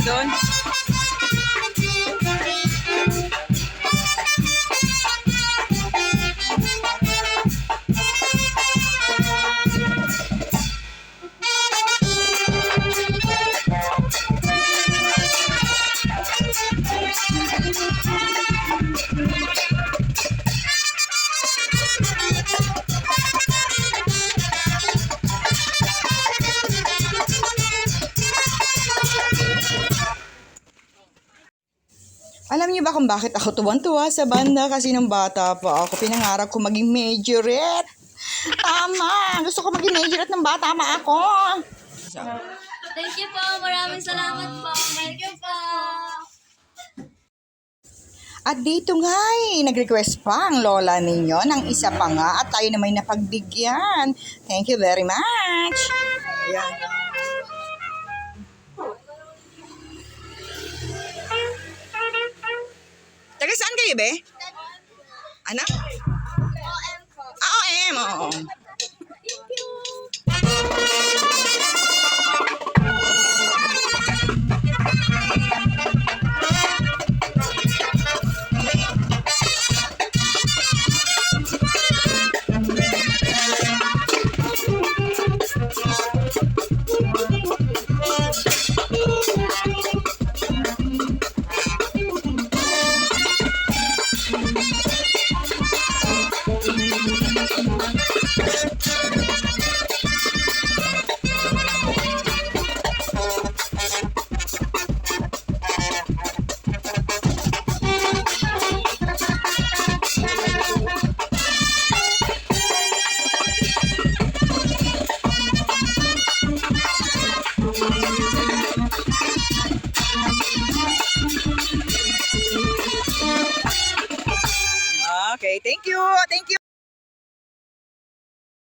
doon. Alam niyo ba kung bakit ako tuwang-tuwa sa banda? Kasi nung bata pa ako, pinangarap ko maging majorette. Tama! Gusto ko maging majorette ng bata pa ako. Thank you po. Maraming salamat po. Thank you po. At dito nga nag-request pa ang lola ninyo ng isa pa nga at tayo na may napagbigyan. Thank you very much. Ayan. Taga saan kayo, be? Ano? OM, oo. Okay, thank you. Thank you.